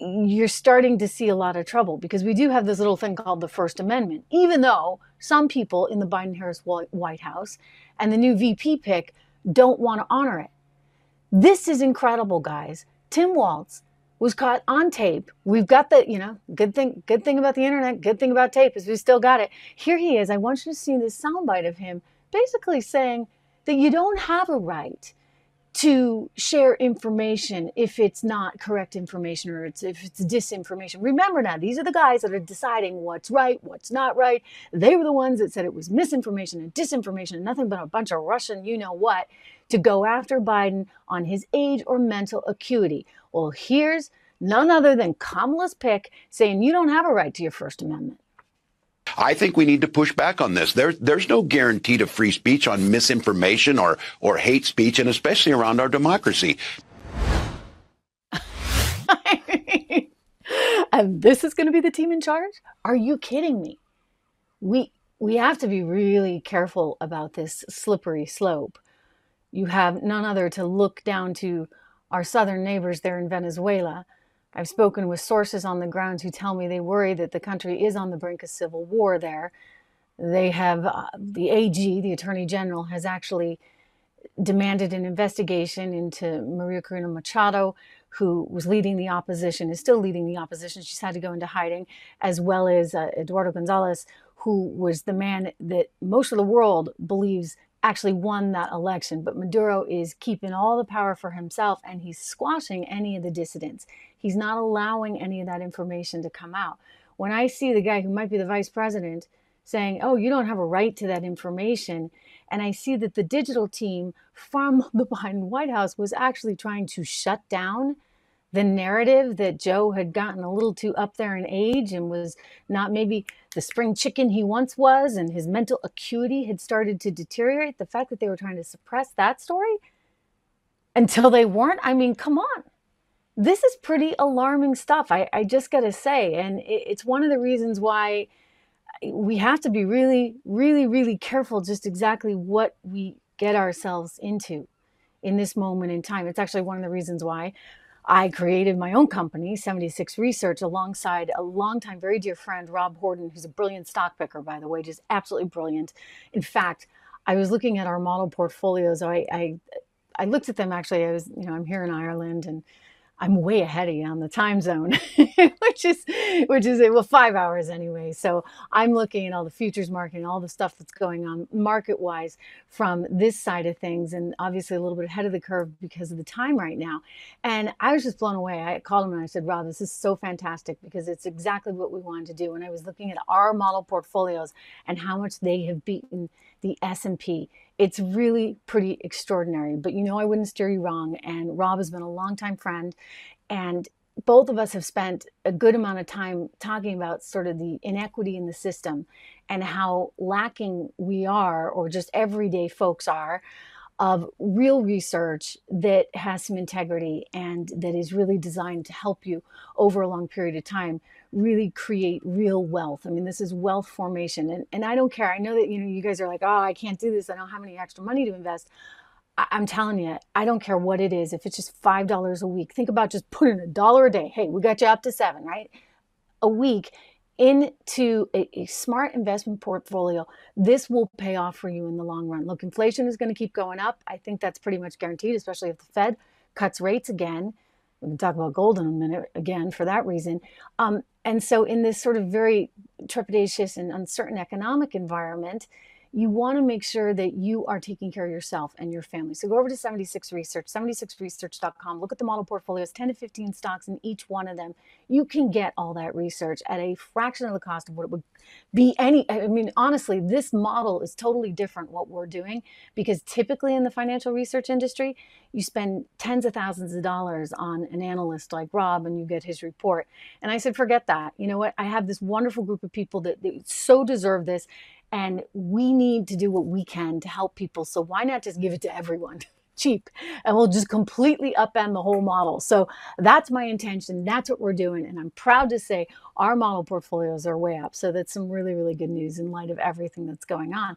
you're starting to see a lot of trouble because we do have this little thing called the First Amendment, even though some people in the Biden-Harris White House and the new VP pick don't want to honor it. This is incredible, guys. Tim Walz was caught on tape. We've got the, good thing about the internet, good thing about tape is we still got it. Here he is. I want you to see this soundbite of him basically saying that you don't have a right to share information if it's not correct information or if it's disinformation. Remember now, these are the guys that are deciding what's right, what's not right. They were the ones that said it was misinformation and disinformation and nothing but a bunch of Russian you-know-what to go after Biden on his age or mental acuity. Well, here's none other than Kamala's pick saying you don't have a right to your First Amendment. I think we need to push back on this. There's no guarantee to free speech on misinformation or hate speech, and especially around our democracy. And this is going to be the team in charge? Are you kidding me? We have to be really careful about this slippery slope. You have none other to look down to our southern neighbors there in Venezuela. I've spoken with sources on the ground who tell me they worry that the country is on the brink of civil war there. They have, the AG, the Attorney General, has actually demanded an investigation into Maria Corina Machado, who was leading the opposition, is still leading the opposition. She's had to go into hiding, as well as Eduardo Gonzalez, who was the man that most of the world believes actually won that election. But Maduro is keeping all the power for himself, and he's squashing any of the dissidents. He's not allowing any of that information to come out. When I see the guy who might be the vice president saying, oh, you don't have a right to that information, and I see that the digital team from the Biden White House was actually trying to shut down the narrative that Joe had gotten a little too up there in age and was not maybe the spring chicken he once was, and his mental acuity had started to deteriorate. The fact that they were trying to suppress that story until they weren't, I mean, come on. This is pretty alarming stuff, I just got to say. And it's one of the reasons why we have to be really, really, really careful just exactly what we get ourselves into in this moment in time. It's actually one of the reasons why I created my own company, 76 Research, alongside a longtime, very dear friend, Rob Horton, who's a brilliant stock picker, by the way, just absolutely brilliant. In fact, I was looking at our model portfolios. I looked at them, actually. I'm here in Ireland, and I'm way ahead of you on the time zone, which is well, 5 hours anyway. So I'm looking at all the futures market and all the stuff that's going on market wise from this side of things, and obviously a little bit ahead of the curve because of the time right now. And I was just blown away. I called him and I said, Rob, this is so fantastic because it's exactly what we wanted to do. And I was looking at our model portfolios and how much they have beaten the S&P. It's really pretty extraordinary, but I wouldn't steer you wrong. And Rob has been a longtime friend, and both of us have spent a good amount of time talking about sort of the inequity in the system and how lacking we are, or just everyday folks are, of real research that has some integrity and that is really designed to help you over a long period of time really create real wealth. I mean, this is wealth formation. And I don't care. I know that, you guys are like, oh, I can't do this. I don't have any extra money to invest. I'm telling you, I don't care what it is. If it's just $5 a week, think about just putting $1 a day. Hey, we got you up to $7, right? A week into a smart investment portfolio. This will pay off for you in the long run. Look, inflation is going to keep going up. I think that's pretty much guaranteed, especially if the Fed cuts rates again. We can talk about gold in a minute again for that reason. And so in this sort of very trepidatious and uncertain economic environment, you want to make sure that you are taking care of yourself and your family. So go over to 76 Research, 76research.com. Look at the model portfolios, 10 to 15 stocks in each one of them. You can get all that research at a fraction of the cost of what it would be honestly, this model is totally different what we're doing, because typically in the financial research industry, you spend tens of thousands of dollars on an analyst like Rob and you get his report. And I said, forget that. You know what? I have this wonderful group of people that so deserve this. And we need to do what we can to help people. So why not just give it to everyone cheap, and we'll just completely upend the whole model. So that's my intention. That's what we're doing. And I'm proud to say our model portfolios are way up. So that's some really, really good news in light of everything that's going on.